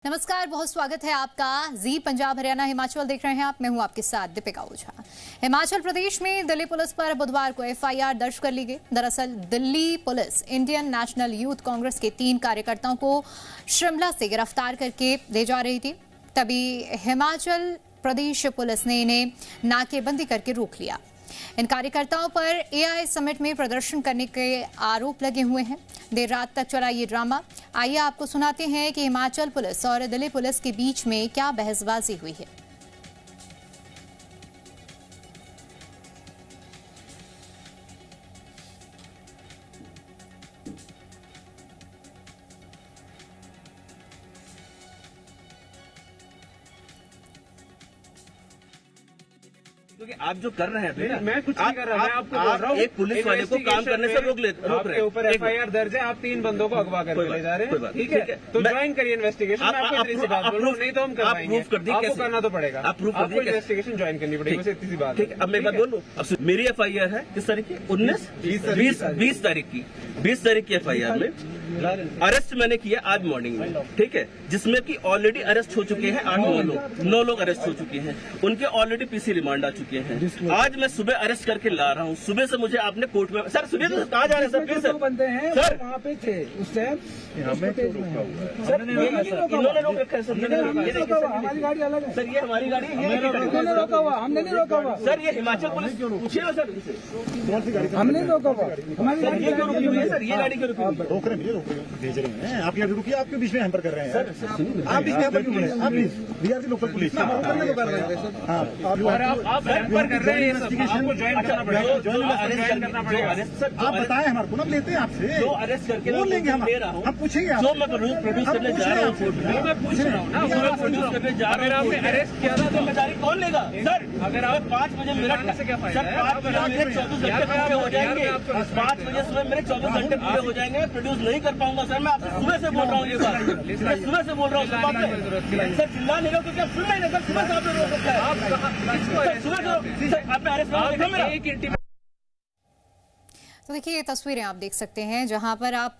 नमस्कार, बहुत स्वागत है आपका। जी पंजाब हरियाणा हिमाचल देख रहे हैं आप। मैं हूं आपके साथ दीपिका ओझा। हिमाचल प्रदेश में दिल्ली पुलिस पर बुधवार को एफआईआर दर्ज कर ली गई। दरअसल Delhi police Indian national youth Congress के 3 कार्यकर्ताओं को शिमला से गिरफ्तार करके ले जा रही थी। तभी हिमाचल प्रदेश पुलिस ने इन्हें नाकेबंदी करके रोक लिया। इन कार्यकर्ताओं पर एआई समिट में प्रदर्शन करने के आरोप लगे हुए हैं। देर रात तक चला ये ड्रामा। आइए आपको सुनाते हैं कि हिमाचल पुलिस और दिल्ली पुलिस के बीच में क्या बहसबाजी हुई है। क्योंकि आप जो कर रहे हैं मैं कुछ नहीं कर रहा, मैं आपको बोल रहा हूँ एक पुलिस वाले को काम करने से रोक रहे हैं। आपके ऊपर एफआईआर दर्ज है, आप 3 बंदों को अगवा करके ले जा रहे हैं। ठीक है, तो ज्वाइन करिए इन्वेस्टिगेशन। मैं आपको इतनी सी बात बोल रहा हूँ, नहीं तो हम कर पाएंगे। आपको करना तो पड़ेगा, आपको इन्वेस्टिगेशन ज्वाइन करनी पड़ेगी। बस इतनी सी बात। ठीक है, अब मैं एक बात बोलूँ। मेरी एफआईआर है किस तारीख की? 20 तारीख की 20 तारीख की एफआईआर में अरेस्ट मैंने किया आज मॉर्निंग में। ठीक है, जिसमें कि ऑलरेडी अरेस्ट हो चुके हैं 9 लोग अरेस्ट हो चुके हैं। उनके ऑलरेडी पीसी रिमांड आ चुके हैं। आज मैं सुबह अरेस्ट करके ला रहा हूँ। सुबह से मुझे आपने कोर्ट में सर सुनिए तो कहाँ जा रहे हैं सर? प्लीज सर, बंदे हैं सर वहाँ पे थे उस टाइम। सर इन्होंने रोक रखा है सर। हमारी गाड़ी अलग है सर, ये हमारी गाड़ी है। हमने रोका हुआ, हमने नहीं रोका हुआ सर। ये हिमाचल पुलिस पूछिए ना सर इनसे। हमने रोका हुआ। हमारी गाड़ी ये क्यों रुकी हुई है सर? ये गाड़ी क्यों रुकी हुई है? रोक रहे हैं, भेज रहे हैं। आप यहाँ रुकिए, आपके बीच में हैम्पर कर रहे हैं। आप बीच में हैम्पर क्यों कर रहे हैं? आप बीआरसी लोकल पुलिस करने को कर रहे हैं। आप हैम्पर कर रहे हैं, आपको ज्वाइन करना पड़ेगा। सर आप बताएं हमारे को, ना लेते हैं आपसे। जो अरेस्ट करके बोल लेंगे हम, ले रहा हूँ। हम पूछेंगे जो मैं प्रोड्यूस करने जा रहा हूँ। मैं पूछ रहा हूँ ना, प्रोड्यूस करने जा रहा हूँ। आपने अरेस्ट किया था तो जिम्मेदारी कौन लेगा सर? अगर आप 5 बजे मेरा से क्या फायदा सर है? 5 बजे मेरे 24 घंटे पूरे हो जाएंगे। 5 बजे सुबह मेरे 24 घंटे पूरे हो जाएंगे। प्रोड्यूस नहीं कर पाऊंगा सर। मैं आपसे सुबह से बोल रहा हूँ ये बात। मैं सुबह से बोल रहा हूँ सर। चिल्ला नहीं रहा क्योंकि आप सुन नहीं रहे सर। सुबह से आपने रोक रखा है। सुबह से आपने अरेस्ट। तो देखिए, ये तस्वीरें आप देख सकते हैं जहां पर आप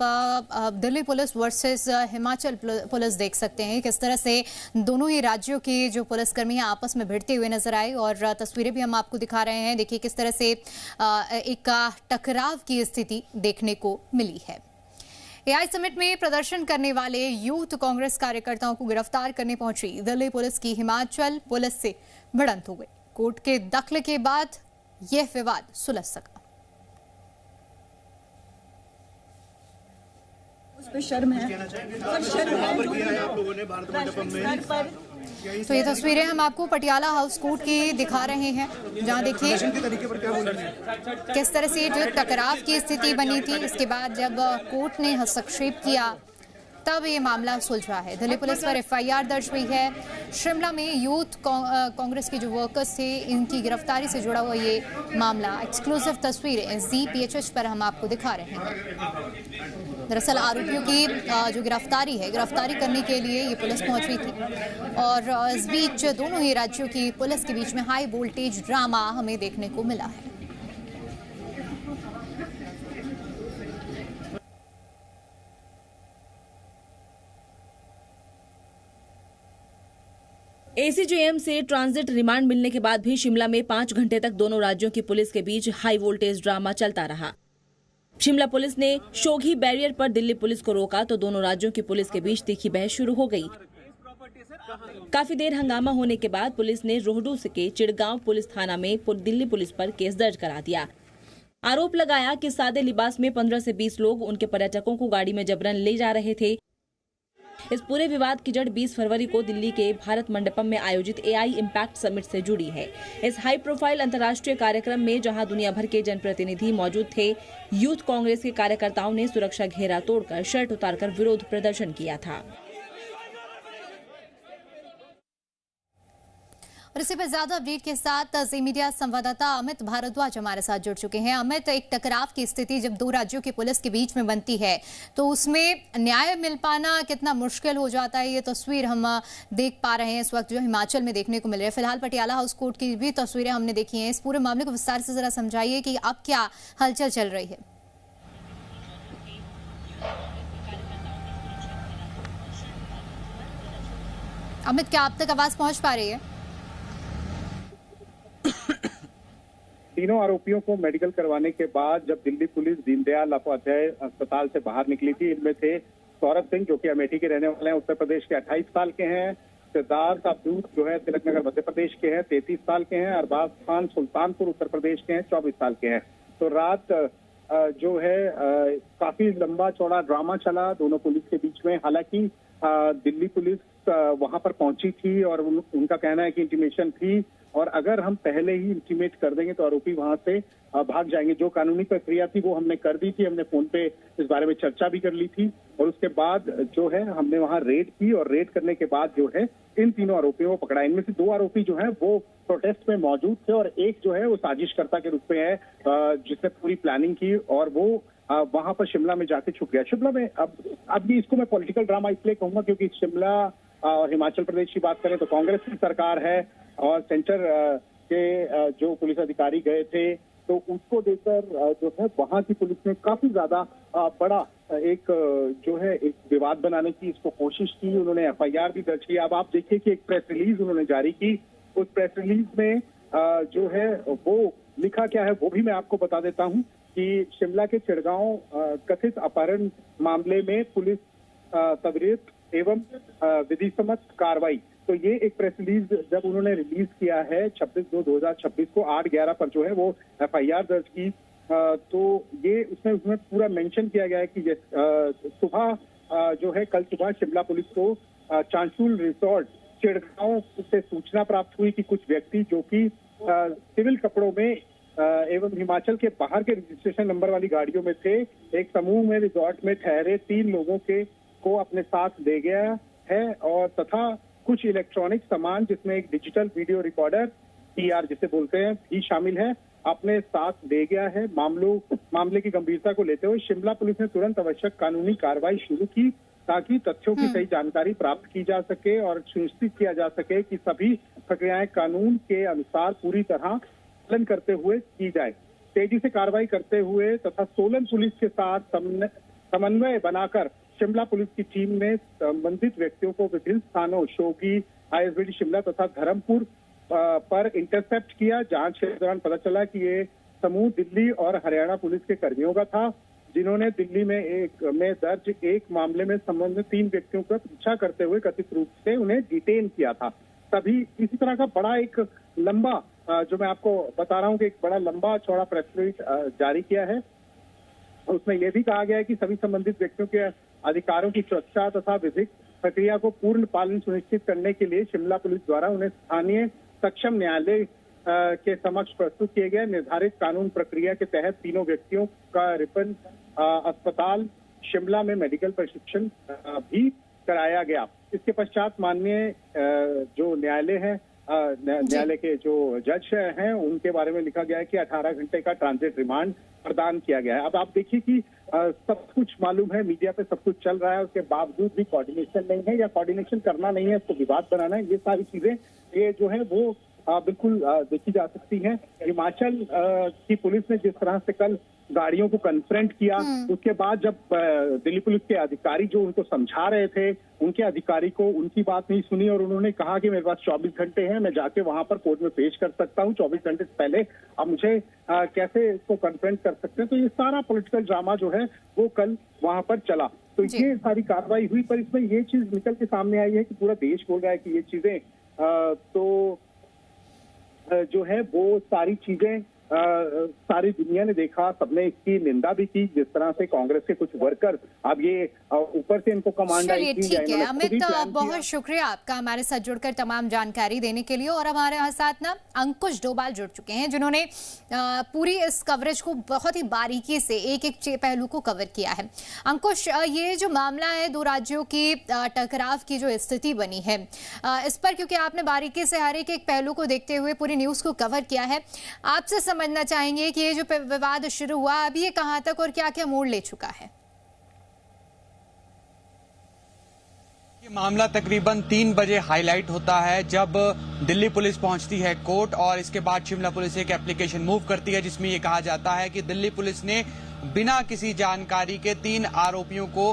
Delhi police versus Himachal police देख सकते हैं किस तरह से दोनों ही राज्यों के जो पुलिसकर्मी हैं आपस में भिड़ते हुए नजर आए। और तस्वीरें भी हम आपको दिखा रहे हैं। देखिए किस तरह से एक टकराव की स्थिति देखने को मिली है। एआई समिट में प्रदर्शन करने वाले यूथ कांग्रेस कार्यकर्ताओं को गिरफ्तार करने पहुंची दिल्ली पुलिस की हिमाचल पुलिस से भिड़ंत हो गई। कोर्ट के दखल के बाद यह विवाद सुलझ सका। उस पर शर्म है और शर्म है। तो ये तस्वीरें हम आपको पटियाला हाउस कोर्ट की दिखा रहे हैं जहां देखिए किस तरह से जो टकराव की स्थिति बनी थी। इसके बाद जब कोर्ट ने हस्तक्षेप किया तब ये मामला सुलझा है। दिल्ली पुलिस पर एफआईआर दर्ज हुई है। शिमला में यूथ कांग्रेस के जो वर्कर्स थे इनकी गिरफ्तारी से जुड़ा हुआ ये मामला। एक्सक्लूसिव तस्वीरें ZPHH पर हम आपको दिखा रहे हैं। दरअसल आरोपियों की जो गिरफ्तारी करने के लिए ये पुलिस पहुंची थी। और इस बीच दोनों ही राज्यों की पुलिस के बीच में हाई वोल्टेज ड्रामा हमें देखने को मिला है। ACJM से ट्रांजिट रिमांड मिलने के बाद भी शिमला में 5 घंटे तक दोनों राज्यों की पुलिस के बीच हाई वोल्टेज ड्रामा चलता रहा। शिमला पुलिस ने शोघी बैरियर पर दिल्ली पुलिस को रोका तो दोनों राज्यों की पुलिस के बीच तीखी बहस शुरू हो गई। काफी देर हंगामा होने के बाद पुलिस ने रोहडू के चिड़गांव पुलिस थाना में दिल्ली पुलिस पर केस दर्ज करा दिया। आरोप लगाया कि सादे लिबास में 15 से 20 लोग उनके पर्यटकों को गाड़ी में जबरन ले जा रहे थे। इस पूरे विवाद की जड़ 20 फरवरी को दिल्ली के भारत मंडपम में आयोजित एआई इम्पैक्ट समिट से जुड़ी है। इस हाई प्रोफाइल अंतर्राष्ट्रीय कार्यक्रम में जहां दुनिया भर के जनप्रतिनिधि मौजूद थे, यूथ कांग्रेस के कार्यकर्ताओं ने सुरक्षा घेरा तोड़कर शर्ट उतारकर विरोध प्रदर्शन किया था। और इसी पर ज्यादा अपडेट के साथ जी मीडिया संवाददाता अमित भारद्वाज हमारे साथ जुड़ चुके हैं। अमित, एक टकराव की स्थिति जब 2 राज्यों की पुलिस के बीच में बनती है तो उसमें न्याय मिल पाना कितना मुश्किल हो जाता है, ये तस्वीर हम देख पा रहे हैं इस वक्त जो हिमाचल में देखने को मिल रही है। फिलहाल पटियाला हाउस कोर्ट की भी तस्वीरें हमने देखी हैं। इस पूरे मामले को विस्तार से जरा समझाइए कि अब क्या हलचल चल रही है। अमित, क्या आप तक आवाज पहुंच पा रही है? तीनों आरोपियों को मेडिकल करवाने के बाद जब दिल्ली पुलिस दीनदयाल उपाध्याय अस्पताल से बाहर निकली थी, इनमें से सौरभ सिंह जो कि अमेठी के रहने वाले हैं, उत्तर प्रदेश के 28 साल के हैं। सिद्धार्थ अब्दूल जो है तिलकनगर मध्य प्रदेश के हैं, 33 साल के हैं। अरबाज खान सुल्तानपुर उत्तर प्रदेश के हैं, 24 साल के हैं। तो रात जो है काफी लंबा चौड़ा ड्रामा चला दोनों पुलिस के बीच में। हालांकि दिल्ली पुलिस वहां पर पहुंची थी और उनका कहना है कि इंटीमेशन थी, और अगर हम पहले ही इंटीमेट कर देंगे तो आरोपी वहां से भाग जाएंगे। जो कानूनी प्रक्रिया थी वो हमने कर दी थी, हमने फोन पे इस बारे में चर्चा भी कर ली थी, और उसके बाद जो है हमने वहां रेड की, और रेड करने के बाद जो है इन तीनों आरोपियों को पकड़ा। इनमें से 2 आरोपी जो है वो प्रोटेस्ट में मौजूद थे, और एक जो है वो साजिशकर्ता के रूप में है जिसने पूरी प्लानिंग की, और वो वहां पर शिमला में जाके छुप गया। शिमला में अब भी इसको मैं पॉलिटिकल ड्रामा इसलिए कहूंगा क्योंकि शिमला और हिमाचल प्रदेश की बात करें तो कांग्रेस की सरकार है, और सेंटर के जो पुलिस अधिकारी गए थे तो उसको देखकर जो है वहां की पुलिस ने काफी ज्यादा बड़ा एक जो है एक विवाद बनाने की इसको कोशिश की। उन्होंने FIR भी दर्ज किया। अब आप देखिए कि एक प्रेस रिलीज उन्होंने जारी की। उस प्रेस रिलीज में जो है वो लिखा क्या है वो भी मैं आपको बता देता हूं कि शिमला के चिड़गांव कथित अपहरण मामले में पुलिस त्वरित एवं विधिसम्मत कार्रवाई। तो ये एक प्रेस रिलीज जब उन्होंने रिलीज किया है 26/2/2026 को 8/11 पर जो है वो FIR दर्ज की, तो ये उसमें पूरा मेंशन किया गया है कि सुबह जो है कल सुबह शिमला पुलिस को चांचूल रिसोर्ट चिड़गांव से सूचना प्राप्त हुई कि कुछ व्यक्ति जो कि सिविल कपड़ों में एवं हिमाचल के बाहर के रजिस्ट्रेशन नंबर वाली गाड़ियों में थे, एक समूह में रिजॉर्ट में ठहरे 3 लोगों को अपने साथ ले गया है, और तथा कुछ इलेक्ट्रॉनिक सामान जिसमें एक डिजिटल वीडियो रिकॉर्डर TR जिसे बोलते हैं भी शामिल है, अपने साथ ले गया है। मामले की गंभीरता को लेते हुए शिमला पुलिस ने तुरंत आवश्यक कानूनी कार्रवाई शुरू की ताकि तथ्यों की सही जानकारी प्राप्त की जा सके और सुनिश्चित किया जा सके कि सभी प्रक्रियाएं कानून के अनुसार पूरी तरह पालन करते हुए की जाए। तेजी से कार्रवाई करते हुए तथा सोलन पुलिस के साथ समन्वय बनाकर शिमला पुलिस की टीम ने संबंधित व्यक्तियों को विभिन्न स्थानों शोगी, ISBD शिमला तथा धर्मपुर पर इंटरसेप्ट किया। जांच के दौरान पता चला कि ये समूह दिल्ली और हरियाणा पुलिस के कर्मियों का था, जिन्होंने दिल्ली में दर्ज एक मामले में संबंधित 3 व्यक्तियों का पीछा करते हुए कथित रूप से उन्हें डिटेन किया था। तभी इसी तरह का बड़ा एक लंबा जो मैं आपको बता रहा हूँ कि एक बड़ा लंबा चौड़ा प्रेस रिलीज जारी किया है। उसमें यह भी कहा गया है कि सभी संबंधित व्यक्तियों के अधिकारों की सुरक्षा तथा विधिक प्रक्रिया को पूर्ण पालन सुनिश्चित करने के लिए शिमला पुलिस द्वारा उन्हें स्थानीय सक्षम न्यायालय के समक्ष प्रस्तुत किए गए निर्धारित कानून प्रक्रिया के तहत तीनों व्यक्तियों का रिपन अस्पताल शिमला में मेडिकल प्रशिक्षण भी कराया गया। इसके पश्चात माननीय जो न्यायालय है न्यायालय के जो जज हैं उनके बारे में लिखा गया है कि 18 घंटे का ट्रांजिट रिमांड प्रदान किया गया है। अब आप देखिए कि सब कुछ मालूम है, मीडिया पे सब कुछ चल रहा है, उसके बावजूद भी कोऑर्डिनेशन नहीं है या कोऑर्डिनेशन करना नहीं है, इसको विवाद बनाना है, ये सारी चीजें ये जो है वो बिल्कुल देखी जा सकती हैं। हिमाचल की पुलिस ने जिस तरह से कल गाड़ियों को कन्फ्रंट किया, उसके बाद जब दिल्ली पुलिस के अधिकारी जो उनको समझा रहे थे, उनके अधिकारी को उनकी बात नहीं सुनी और उन्होंने कहा कि मेरे पास 24 घंटे हैं, मैं जाके वहां पर कोर्ट में पेश कर सकता हूं 24 घंटे से पहले, अब मुझे कैसे इसको कन्फ्रंट कर सकते हैं। तो ये सारा पॉलिटिकल ड्रामा जो है वो कल वहां पर चला। तो ये सारी कार्रवाई हुई, पर इसमें ये चीज निकल के सामने आई है कि पूरा देश बोल रहा है कि ये चीजें तो जो है वो सारी चीजें सारी दुनिया ने देखा, सबने इसकी निंदा भी की। जिस तरह से कांग्रेस के कुछ वर्कर अब ये ऊपर से इनको कमांड आई थी। ठीक है अमित, बहुत शुक्रिया आपका हमारे साथ जुड़कर तमाम जानकारी देने के लिए। और हमारे साथ ना अंकुश डोभाल जुड़ चुके हैं जिन्होंने पूरी इस कवरेज को बहुत ही बारीकी से एक एक पहलू को कवर किया है। अंकुश, ये जो मामला है 2 राज्यों की टकराव की जो स्थिति बनी है इस पर, क्योंकि आपने बारीकी से हर एक पहलू को देखते हुए पूरी न्यूज को कवर किया है, आपसे समझना चाहेंगे कि ये जो विवाद शुरू हुआ अभी ये कहां तक और क्या क्या मोड़ ले चुका है? ये मामला तकरीबन 3 बजे हाईलाइट होता है जब दिल्ली पुलिस पहुंचती है कोर्ट, और इसके बाद शिमला पुलिस एक एप्लीकेशन मूव करती है जिसमें ये कहा जाता है कि दिल्ली पुलिस ने बिना किसी जानकारी के 3 आरोपियों को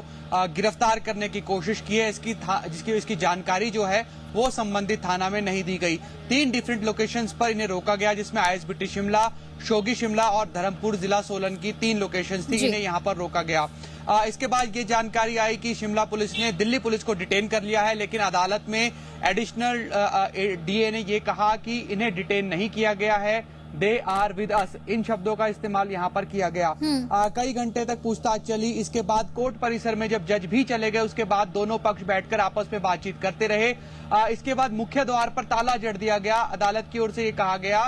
गिरफ्तार करने की कोशिश की है। इसकी जानकारी जो है वो संबंधित थाना में नहीं दी गई। 3 डिफरेंट लोकेशंस पर इन्हें रोका गया, जिसमें आईएसबीटी शिमला, शोगी शिमला और धर्मपुर जिला सोलन की 3 लोकेशंस थी, इन्हें यहाँ पर रोका गया। इसके बाद ये जानकारी आई कि शिमला पुलिस ने दिल्ली पुलिस को डिटेन कर लिया है, लेकिन अदालत में एडिशनल डीए ने ये कहा कि इन्हें डिटेन नहीं किया गया है, दे आर विद अस, इन शब्दों का इस्तेमाल यहाँ पर किया गया। कई घंटे तक पूछताछ चली। इसके बाद कोर्ट परिसर में जब जज भी चले गए, उसके बाद दोनों पक्ष बैठकर आपस में बातचीत करते रहे। इसके बाद मुख्य द्वार पर ताला जड़ दिया गया। अदालत की ओर से ये कहा गया,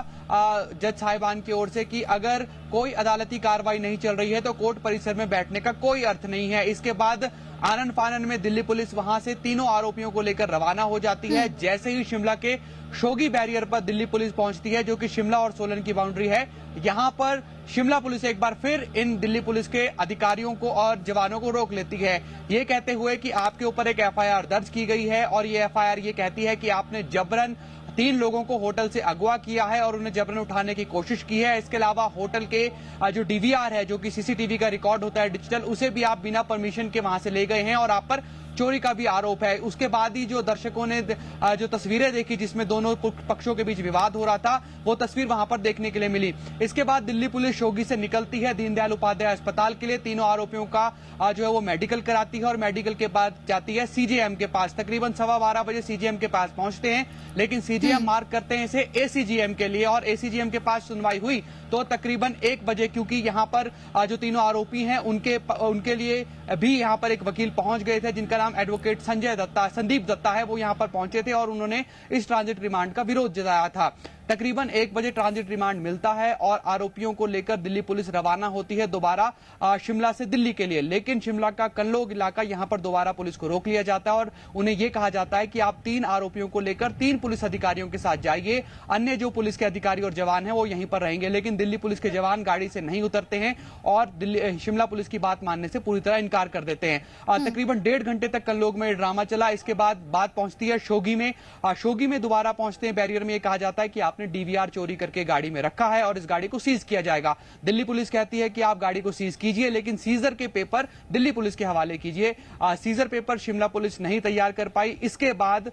जज साहिबान की ओर से, कि अगर कोई अदालती कार्रवाई नहीं चल रही है तो कोर्ट परिसर में बैठने का कोई अर्थ नहीं है। इसके बाद आनन फानन में दिल्ली पुलिस वहां से तीनों आरोपियों को लेकर रवाना हो जाती है। जैसे ही शिमला के शोगी बैरियर पर दिल्ली पुलिस पहुंचती है, जो कि शिमला और सोलन की बाउंड्री है, यहां पर शिमला पुलिस एक बार फिर इन दिल्ली पुलिस के अधिकारियों को और जवानों को रोक लेती है, ये कहते हुए कि आपके ऊपर एक एफआईआर दर्ज की गई है और ये एफआईआर ये कहती है कि आपने जबरन 3 लोगों को होटल से अगवा किया है और उन्हें जबरन उठाने की कोशिश की है। इसके अलावा होटल के जो डीवीआर है, जो कि सीसीटीवी का रिकॉर्ड होता है डिजिटल, उसे भी आप बिना परमिशन के वहां से ले गए हैं और आप पर चोरी का भी आरोप है। उसके बाद ही जो दर्शकों ने जो तस्वीरें देखी जिसमें दोनों पक्षों के बीच विवाद हो रहा था, वो तस्वीर वहां पर देखने के लिए मिली। इसके बाद दिल्ली पुलिस शोगी से निकलती है दीनदयाल उपाध्याय अस्पताल के लिए। तीनों आरोपियों का जो है वो मेडिकल कराती है और मेडिकल के बाद जाती है सीजेएम के पास। तकरीबन 12:15 बजे सीजेएम के पास पहुंचते हैं, लेकिन सीजेएम मार्क करते हैं इसे एसीजीएम के लिए और एसीजीएम के पास सुनवाई हुई तो तकरीबन 1 बजे, क्योंकि यहाँ पर जो तीनों आरोपी हैं उनके लिए भी यहाँ पर एक वकील पहुंच गए थे, जिनका नाम एडवोकेट संदीप दत्ता है। वो यहाँ पर पहुंचे थे और उन्होंने इस ट्रांजिट रिमांड का विरोध जताया था। तकरीबन 1 बजे ट्रांजिट रिमांड मिलता है और आरोपियों को लेकर दिल्ली पुलिस रवाना होती है दोबारा शिमला से दिल्ली के लिए। लेकिन शिमला का कल्लोग इलाका, यहां पर दोबारा पुलिस को रोक लिया जाता है और उन्हें यह कहा जाता है कि आप 3 आरोपियों को लेकर 3 पुलिस अधिकारियों के साथ जाइए, अन्य जो पुलिस के अधिकारी और जवान हैं वो यहीं पर रहेंगे। लेकिन दिल्ली पुलिस के जवान गाड़ी से नहीं उतरते हैं और शिमला पुलिस की बात मानने से पूरी तरह इनकार कर देते हैं। तकरीबन 1.5 घंटे तक कल्लोग में ड्रामा चला। इसके बाद बात पहुंचती है शोगी में। शोगी में दोबारा पहुंचते हैं। बैरियर में यह कहा जाता है कि आपने डीवीआर चोरी करके गाड़ी में रखा है और इस गाड़ी को सीज किया जाएगा। दिल्ली पुलिस कहती है कि आप गाड़ी को सीज कीजिए, लेकिन सीजर के पेपर दिल्ली पुलिस के हवाले कीजिए। सीजर पेपर शिमला पुलिस नहीं तैयार कर पाई। इसके बाद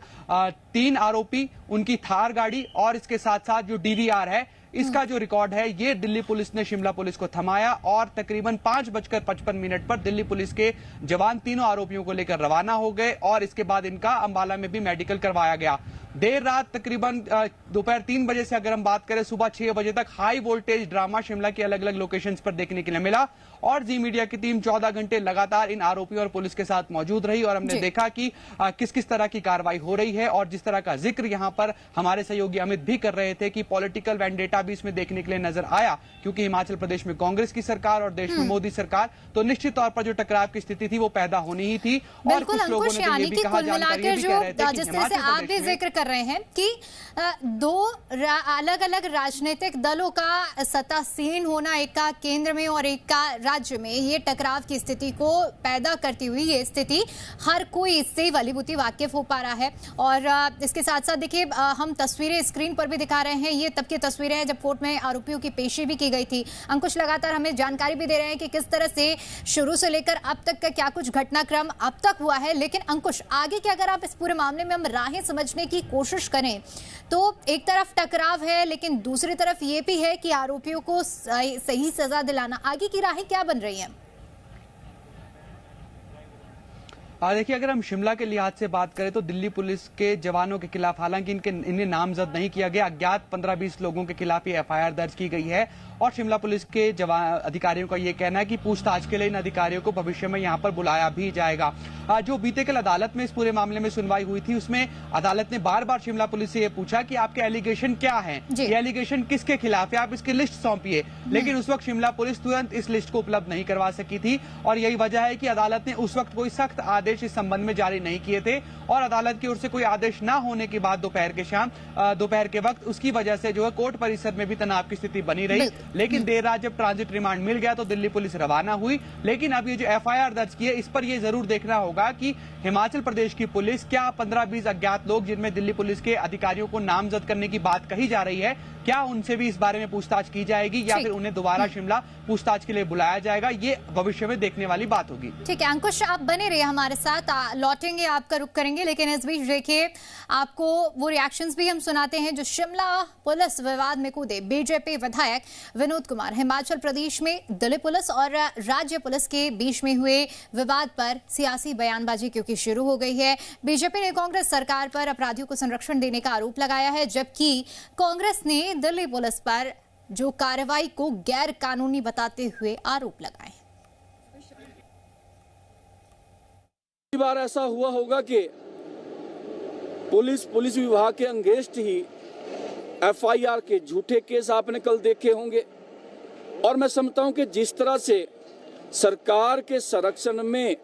3 आरोपी, उनकी थार गाड़ी और इसके साथ साथ जो डीवीआर है, इसका जो रिकॉर्ड है, ये दिल्ली पुलिस ने शिमला पुलिस को थमाया और तकरीबन 5:55 पर दिल्ली पुलिस के जवान तीनों आरोपियों को लेकर रवाना हो गए और इसके बाद इनका अंबाला में भी मेडिकल करवाया गया। देर रात तकरीबन दोपहर 3 बजे से अगर हम बात करें सुबह 6 बजे तक हाई वोल्टेज ड्रामा शिमला के अलग अलग लोकेशंस पर देखने के लिए मिला और जी मीडिया की टीम 14 घंटे लगातार इन आरोपियों और पुलिस के साथ मौजूद रही और हमने देखा कि किस किस तरह की कार्रवाई हो रही है और जिस तरह का जिक्र यहां पर हमारे सहयोगी अमित भी कर रहे थे कि पॉलिटिकल वेंडेटा भी इसमें देखने के लिए नजर आया, क्योंकि हिमाचल प्रदेश में कांग्रेस की सरकार और देश में मोदी सरकार, तो निश्चित तौर पर जो टकराव की स्थिति थी वो पैदा होनी ही थी। और कुछ लोगों ने तो ये भी कहा, जानकारी भी कह रहे थे जिस तरह से आप भी जिक्र कर रहे हैं कि 2 अलग अलग राजनीतिक दलों का सत्तासीन होना, एक का केंद्र में और एक का राज्य में, ये टकराव की स्थिति को पैदा करती हुई ये स्थिति हर कोई इससे भलीभूति वाकिफ हो पा रहा है। और इसके साथ साथ देखिए, हम तस्वीरें स्क्रीन पर भी दिखा रहे हैं, ये तब की तस्वीरें हैं जब कोर्ट में आरोपियों की पेशी भी की गई थी। अंकुश लगातार हमें जानकारी भी दे रहे हैं कि किस तरह से शुरू से लेकर अब तक का क्या कुछ घटनाक्रम अब तक हुआ है। लेकिन अंकुश, आगे की अगर आप इस पूरे मामले में हम राहें समझने की कोशिश करें तो एक तरफ टकराव है, लेकिन दूसरी तरफ ये भी है कि आरोपियों को सही सजा दिलाना, आगे की राहें क्या बन रही हैं? देखिए, अगर हम शिमला के लिहाज से बात करें तो दिल्ली पुलिस के जवानों के खिलाफ, हालांकि इन्हें नामजद नहीं किया गया, अज्ञात 15-20 लोगों के खिलाफ ये एफआईआर दर्ज की गई है और शिमला पुलिस के अधिकारियों का ये कहना है कि पूछताछ के लिए इन अधिकारियों को भविष्य में यहाँ पर बुलाया भी जाएगा। जो बीते कल अदालत में इस पूरे मामले में सुनवाई हुई थी, उसमें अदालत ने बार बार शिमला पुलिस से ये पूछा कि आपके एलिगेशन क्या है, ये एलिगेशन किसके खिलाफ है, आप इसकी लिस्ट सौंपिए। लेकिन उस वक्त शिमला पुलिस तुरंत इस लिस्ट को उपलब्ध नहीं करवा सकी थी और यही वजह है कि अदालत ने उस वक्त कोई सख्त आदेश इस संबंध में जारी नहीं किए थे और अदालत की ओर से कोई आदेश न होने के बाद दोपहर के वक्त उसकी वजह से जो है कोर्ट परिसर में भी तनाव की स्थिति बनी रही। लेकिन देर रात जब ट्रांजिट रिमांड मिल गया तो दिल्ली पुलिस रवाना हुई। लेकिन अब ये जो एफआईआर दर्ज की है, इस पर यह जरूर देखना होगा कि हिमाचल प्रदेश की पुलिस क्या 15-20 अज्ञात लोग जिनमें दिल्ली पुलिस के अधिकारियों को नामजद करने की बात कही जा रही है, क्या उनसे भी इस बारे में पूछताछ की जाएगी या फिर उन्हें दोबारा शिमला पूछताछ के लिए बुलाया जाएगा, ये भविष्य में देखने वाली बात होगी। ठीक है अंकुश, आप बने रहिए हमारे हमारे साथ लौटेंगे, आपका रुख करेंगे, लेकिन इस बीच देखिए आपको वो रिएक्शंस भी हम सुनाते हैं जो शिमला पुलिस विवाद में कूदे बीजेपी विधायक विनोद कुमार। हिमाचल प्रदेश में दिल्ली पुलिस और राज्य पुलिस के बीच में हुए विवाद पर सियासी बयानबाजी क्योंकि शुरू हो गई है। बीजेपी ने कांग्रेस सरकार पर अपराधियों को संरक्षण देने का आरोप लगाया है, जबकि कांग्रेस ने दिल्ली पुलिस पर जो कार्रवाई को गैर कानूनी बताते हुए आरोप लगाए। कई बार ऐसा हुआ होगा कि पुलिस विभाग के अगेंस्ट ही एफआईआर के झूठे केस आपने कल देखे होंगे, और मैं समझता हूं कि जिस तरह से सरकार के संरक्षण में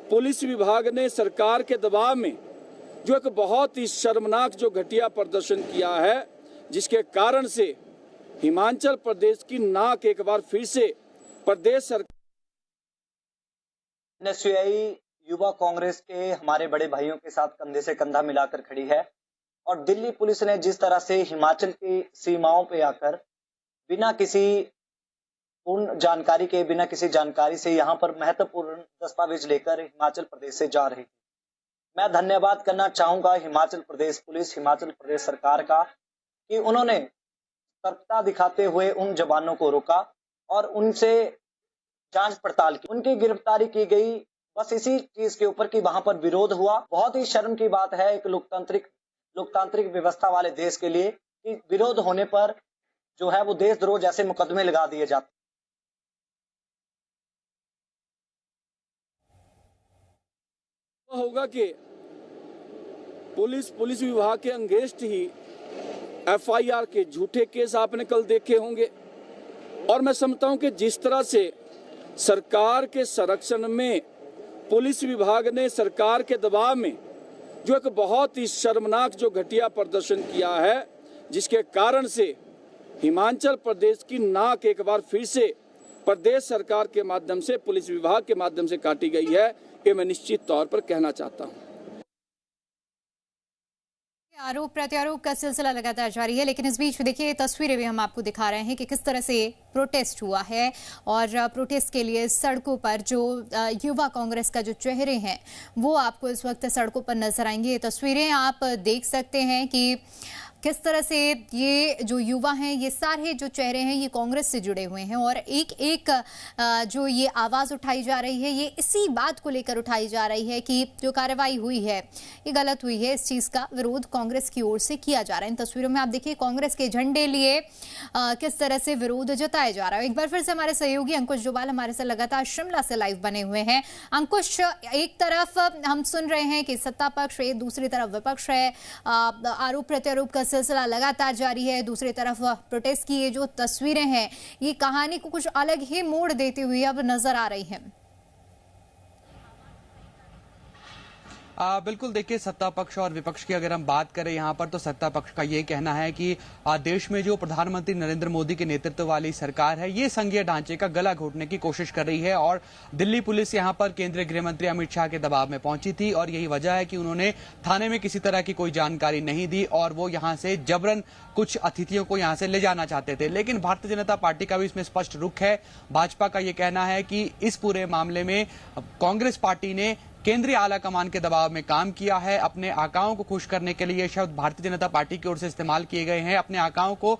पुलिस विभाग ने सरकार के दबाव में जो एक बहुत ही शर्मनाक जो घटिया प्रदर्शन किया है, जिसके कारण से हिमाचल प्रदेश की नाक एक बार फिर से प्रदेश सरकार युवा कांग्रेस के हमारे बड़े भाइयों के साथ कंधे से कंधा मिलाकर खड़ी है, और दिल्ली पुलिस ने जिस तरह से हिमाचल की सीमाओं पे आकर बिना किसी पूर्ण जानकारी के, बिना किसी जानकारी से यहाँ पर महत्वपूर्ण दस्तावेज लेकर हिमाचल प्रदेश से जा रही, मैं धन्यवाद करना चाहूंगा हिमाचल प्रदेश पुलिस, हिमाचल प्रदेश सरकार का, कि उन्होंने सतर्कता दिखाते हुए उन जवानों को रोका और उनसे जांच पड़ताल की, उनकी गिरफ्तारी की गई बस इसी चीज के ऊपर कि वहां पर विरोध हुआ। बहुत ही शर्म की बात है एक लोकतांत्रिक व्यवस्था वाले देश के लिए कि विरोध होने पर जो है वो देशद्रोह जैसे मुकदमे लगा दिए जाते होगा कि पुलिस विभाग के अगेंस्ट ही एफआईआर के झूठे केस आपने कल देखे होंगे, और मैं समझता हूं कि जिस तरह से सरकार के संरक्षण में पुलिस विभाग ने सरकार के दबाव में जो एक बहुत ही शर्मनाक जो घटिया प्रदर्शन किया है, जिसके कारण से हिमाचल प्रदेश की नाक एक बार फिर से प्रदेश सरकार के माध्यम से, पुलिस विभाग के माध्यम से काटी गई है, ये मैं निश्चित तौर पर कहना चाहता हूं। आरोप प्रत्यारोप का सिलसिला लगातार जारी है, लेकिन इस बीच देखिए तस्वीरें भी हम आपको दिखा रहे हैं कि किस तरह से प्रोटेस्ट हुआ है, और प्रोटेस्ट के लिए सड़कों पर जो युवा कांग्रेस का जो चेहरे हैं वो आपको इस वक्त सड़कों पर नजर आएंगे। ये तस्वीरें आप देख सकते हैं कि किस तरह से ये जो युवा हैं, ये सारे जो चेहरे हैं ये कांग्रेस से जुड़े हुए हैं, और एक एक जो ये आवाज़ उठाई जा रही है ये इसी बात को लेकर उठाई जा रही है कि जो कार्रवाई हुई है ये गलत हुई है। इस चीज़ का विरोध कांग्रेस की ओर से किया जा रहा है। इन तस्वीरों में आप देखिए कांग्रेस के झंडे लिए किस तरह से विरोध जताया जा रहा है। एक बार फिर से हमारे सहयोगी अंकुश जुबाल हमारे से लगातार शिमला से लाइव बने हुए हैं। अंकुश, एक तरफ हम सुन रहे हैं कि सत्ता पक्ष है, दूसरी तरफ विपक्ष है, आरोप प्रत्यारोप का सिलसिला लगातार जारी है, दूसरी तरफ प्रोटेस्ट की ये जो तस्वीरें हैं ये कहानी को कुछ अलग ही मोड़ देती हुई अब नजर आ रही हैं। बिल्कुल, देखिए सत्ता पक्ष और विपक्ष की अगर हम बात करें यहाँ पर, तो सत्ता पक्ष का ये कहना है कि देश में जो प्रधानमंत्री नरेंद्र मोदी के नेतृत्व वाली सरकार है ये संघीय ढांचे का गला घोटने की कोशिश कर रही है, और दिल्ली पुलिस यहाँ पर केंद्रीय गृह मंत्री अमित शाह के दबाव में पहुंची थी, और यही वजह है कि उन्होंने थाने में किसी तरह की कोई जानकारी नहीं दी और वो यहाँ से जबरन कुछ अतिथियों को यहाँ से ले जाना चाहते थे। लेकिन भारतीय जनता पार्टी का भी इसमें स्पष्ट रुख है। भाजपा का ये कहना है कि इस पूरे मामले में कांग्रेस पार्टी ने केंद्रीय आला कमान के दबाव में काम किया है। अपने आकाओं को खुश करने के लिए शब्द भारतीय जनता पार्टी की ओर से इस्तेमाल किए गए हैं। अपने आकाओं को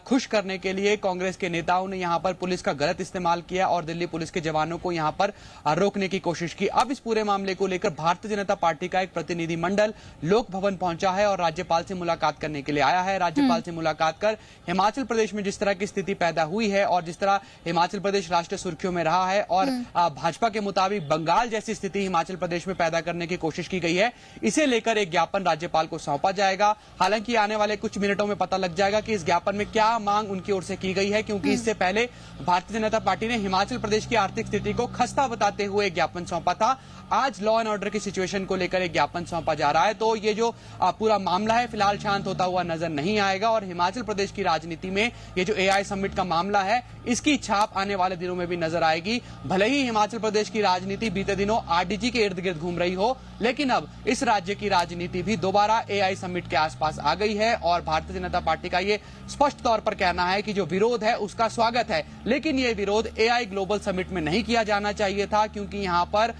खुश करने के लिए कांग्रेस के नेताओं ने यहां पर पुलिस का गलत इस्तेमाल किया और दिल्ली पुलिस के जवानों को यहां पर रोकने की कोशिश की। अब इस पूरे मामले को लेकर भारतीय जनता पार्टी का एक प्रतिनिधिमंडल लोक भवन पहुंचा है और राज्यपाल से मुलाकात करने के लिए आया है। राज्यपाल से मुलाकात कर हिमाचल प्रदेश में जिस तरह की स्थिति पैदा हुई है और जिस तरह हिमाचल प्रदेश राष्ट्रीय सुर्खियों में रहा है और भाजपा के मुताबिक बंगाल जैसी स्थिति हिमाचल प्रदेश में पैदा करने की कोशिश की गई है, इसे लेकर एक ज्ञापन राज्यपाल को सौंपा जाएगा। हालांकि आने वाले कुछ मिनटों में पता लग जाएगा कि इस ज्ञापन में क्या मांग उनकी ओर से की गई है, क्योंकि इससे पहले भारतीय जनता पार्टी ने हिमाचल प्रदेश की आर्थिक स्थिति को खस्ता बताते हुए एक ज्ञापन सौंपा था। आज लॉ एंड ऑर्डर की सिचुएशन को लेकर एक ज्ञापन सौंपा जा रहा है। तो ये जो पूरा मामला है फिलहाल शांत होता हुआ नजर नहीं आएगा और हिमाचल प्रदेश की राजनीति में ये जो एआई समिट का मामला है इसकी छाप आने वाले दिनों में भी नजर आएगी। भले ही हिमाचल प्रदेश की राजनीति बीते दिनों आरडीजी के इर्द इर्द गिर्द घूम रही हो, लेकिन अब इस राज्य की राजनीति भी दोबारा एआई समिट के आसपास आ गई है और भारतीय जनता पार्टी का ये स्पष्ट तौर पर कहना है कि जो विरोध है उसका स्वागत है, लेकिन ये विरोध एआई ग्लोबल समिट में नहीं किया जाना चाहिए था, क्योंकि यहाँ पर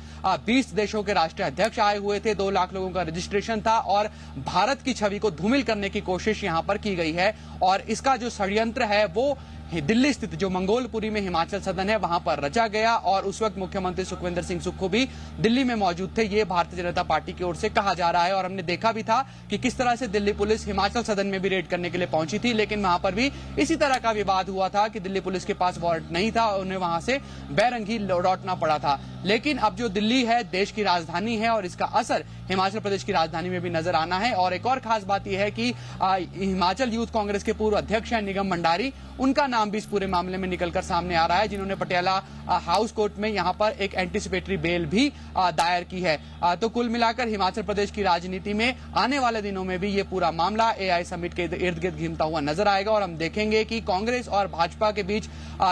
20 देशों के राष्ट्रीय अध्यक्ष आए हुए थे, 2 लाख लोगों का रजिस्ट्रेशन था और भारत की छवि को धूमिल करने की कोशिश यहाँ पर की गई है। और इसका जो षड्यंत्र है वो दिल्ली स्थित जो मंगोलपुरी में हिमाचल सदन है वहां पर रचा गया और उस वक्त मुख्यमंत्री सुखविंदर सिंह सुक्खू भी दिल्ली में मौजूद थे, ये भारतीय जनता पार्टी की ओर से कहा जा रहा है। और हमने देखा भी था कि किस तरह से दिल्ली पुलिस हिमाचल सदन में भी रेड करने के लिए पहुंची थी, लेकिन वहां पर भी इसी तरह का विवाद हुआ था कि दिल्ली पुलिस के पास वारंट नहीं था, उन्हें वहां से बैरंगी लौटना पड़ा था। लेकिन अब जो दिल्ली है देश की राजधानी है और इसका असर हिमाचल प्रदेश की राजधानी में भी नजर आना है। और एक और खास बात यह है कि हिमाचल यूथ कांग्रेस के पूर्व अध्यक्ष हैं निगम भंडारी, उनका नाम भी इस पूरे मामले में निकलकर सामने आ रहा है, जिन्होंने पटियाला हाउस कोर्ट में यहां पर एक एंटीसिपेटरी बेल भी दायर की है। तो कुल मिलाकर हिमाचल प्रदेश की राजनीति में आने वाले दिनों में भी ये पूरा मामला एआई समिट के इर्द गिर्द घूमता हुआ नजर आएगा और हम देखेंगे कि कांग्रेस और भाजपा के बीच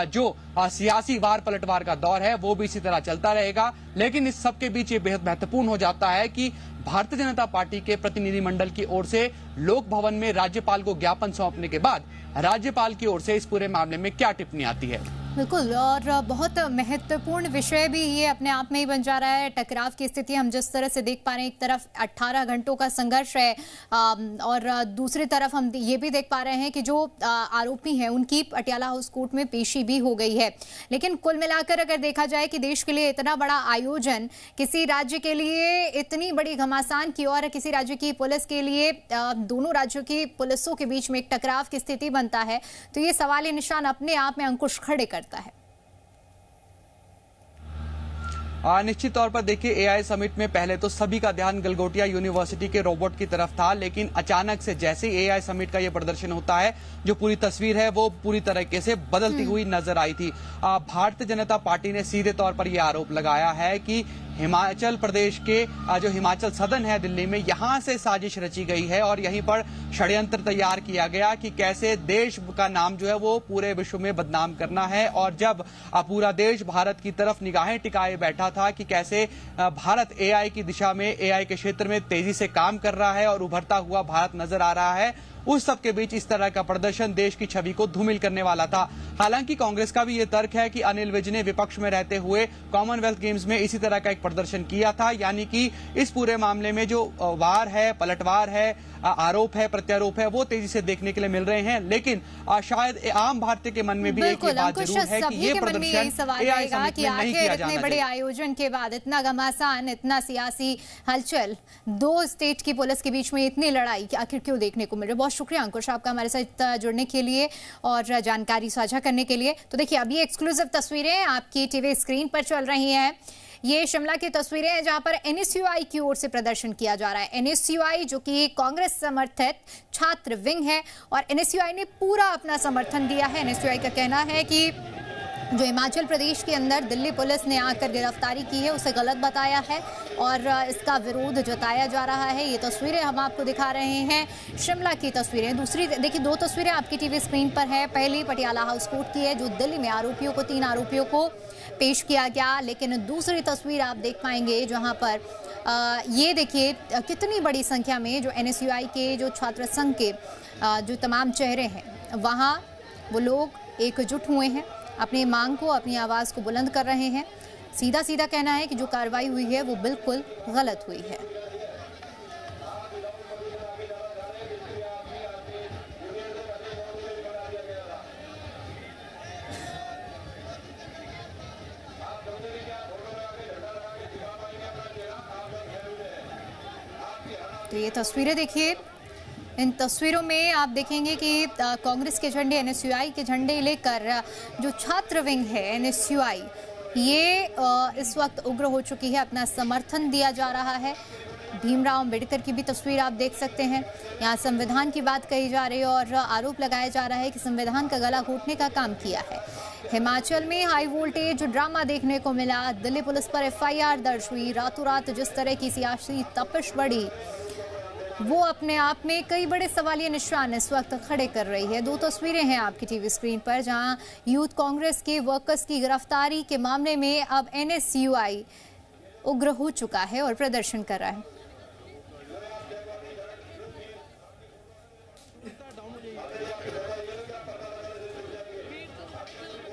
जो सियासी वार पलटवार का दौर है वो भी इसी तरह चलता रहेगा। लेकिन इस सबके बीच ये बेहद महत्वपूर्ण हो जाता है कि भारतीय जनता पार्टी के प्रतिनिधिमंडल की ओर से लोक भवन में राज्यपाल को ज्ञापन सौंपने के बाद राज्यपाल की ओर से इस पूरे मामले में क्या टिप्पणी आती है। बिल्कुल, और बहुत महत्वपूर्ण विषय भी ये अपने आप में ही बन जा रहा है। टकराव की स्थिति हम जिस तरह से देख पा रहे हैं, एक तरफ 18 घंटों का संघर्ष है और दूसरी तरफ हम ये भी देख पा रहे हैं कि जो आरोपी हैं उनकी पटियाला हाउस कोर्ट में पेशी भी हो गई है। लेकिन कुल मिलाकर अगर देखा जाए कि देश के लिए इतना बड़ा आयोजन, किसी राज्य के लिए इतनी बड़ी घमासान की और किसी राज्य की पुलिस के लिए दोनों राज्यों की पुलिसों के बीच में एक टकराव की स्थिति बनता है, तो ये सवाल निशान अपने आप में अंकुश खड़े करता है। निश्चित तौर पर देखिए एआई समिट में पहले तो सभी का ध्यान गलगोटिया यूनिवर्सिटी के रोबोट की तरफ था, लेकिन अचानक से जैसे एआई समिट का ये प्रदर्शन होता है, जो पूरी तस्वीर है वो पूरी तरीके से बदलती हुई नजर आई थी। भारतीय जनता पार्टी ने सीधे तौर पर यह आरोप लगाया है कि हिमाचल प्रदेश के जो हिमाचल सदन है दिल्ली में, यहां से साजिश रची गई है और यहीं पर षड्यंत्र तैयार किया गया कि कैसे देश का नाम जो है वो पूरे विश्व में बदनाम करना है। और जब पूरा देश भारत की तरफ निगाहें टिकाए बैठा था कि कैसे भारत एआई की दिशा में, एआई के क्षेत्र में तेजी से काम कर रहा है और उभरता हुआ भारत नजर आ रहा है, उस सब के बीच इस तरह का प्रदर्शन देश की छवि को धूमिल करने वाला था। हालांकि कांग्रेस का भी ये तर्क है कि अनिल विज ने विपक्ष में रहते हुए कॉमनवेल्थ गेम्स में इसी तरह का एक प्रदर्शन किया था, यानी कि इस पूरे मामले में जो वार है, पलटवार है, आरोप है, प्रत्यारोप है, वो तेजी से देखने के लिए मिल रहे हैं। लेकिन शायद आम भारतीय के मन में भी एक बात जरूर है कि ये प्रदर्शन एआई समिट में नहीं किया जाना चाहिए। बड़े आयोजन के बाद इतना घमासान, इतना सियासी हलचल, 2 स्टेट की पुलिस के बीच में इतनी लड़ाई आखिर क्यों देखने को मिल रही है। बहुत शुक्रिया अंकुश आपका हमारे साथ जुड़ने के लिए और जानकारी साझा करने के लिए। तो देखिए अभी एक्सक्लूसिव तस्वीरें आपकी टीवी स्क्रीन पर चल रही हैं। ये शिमला की तस्वीरें हैं जहां पर एनएसयूआई की ओर से प्रदर्शन किया जा रहा है। एनएसयूआई जो कि कांग्रेस समर्थित छात्र विंग है और एनएसयूआई ने पूरा अपना समर्थन दिया है। एनएसयूआई का कहना है कि जो हिमाचल प्रदेश के अंदर दिल्ली पुलिस ने आकर गिरफ्तारी की है उसे गलत बताया है और इसका विरोध जताया जा रहा है। ये तस्वीरें हम आपको दिखा रहे हैं, शिमला की तस्वीरें। दूसरी देखिए 2 तस्वीरें आपकी टीवी स्क्रीन पर है। पहली पटियाला हाउस कोर्ट की है जो दिल्ली में आरोपियों को 3 आरोपियों को पेश किया गया, लेकिन दूसरी तस्वीर आप देख पाएंगे जहां पर ये देखिए कितनी बड़ी संख्या में जो एनएसयूआई के जो छात्र संघ के जो तमाम चेहरे हैं वहां वो लोग एकजुट हुए हैं, अपनी मांग को, अपनी आवाज़ को बुलंद कर रहे हैं। सीधा सीधा कहना है कि जो कार्रवाई हुई है वो बिल्कुल गलत हुई है। तो ये तस्वीरें देखिए, इन तस्वीरों में आप देखेंगे कि कांग्रेस के झंडे, एनएसयूआई के झंडे लेकर जो छात्र विंग है एनएसयूआई, ये इस वक्त उग्र हो चुकी है, अपना समर्थन दिया जा रहा है। भीमराव अंबेडकर की भी तस्वीर आप देख सकते हैं। यहाँ संविधान की बात कही जा रही है और आरोप लगाया जा रहा है कि संविधान का गला घोटने का काम किया है। हिमाचल में हाई वोल्टेज ड्रामा देखने को मिला, दिल्ली पुलिस पर एफआईआर दर्ज हुई। रातों रात जिस तरह की सियासी तपिश बढ़ी वो अपने आप में कई बड़े सवालिया निशान इस वक्त खड़े कर रही है। 2 तस्वीरें हैं आपकी टीवी स्क्रीन पर जहां यूथ कांग्रेस के वर्कर्स की गिरफ्तारी के मामले में अब एनएसयूआई उग्र हो चुका है और प्रदर्शन कर रहा है।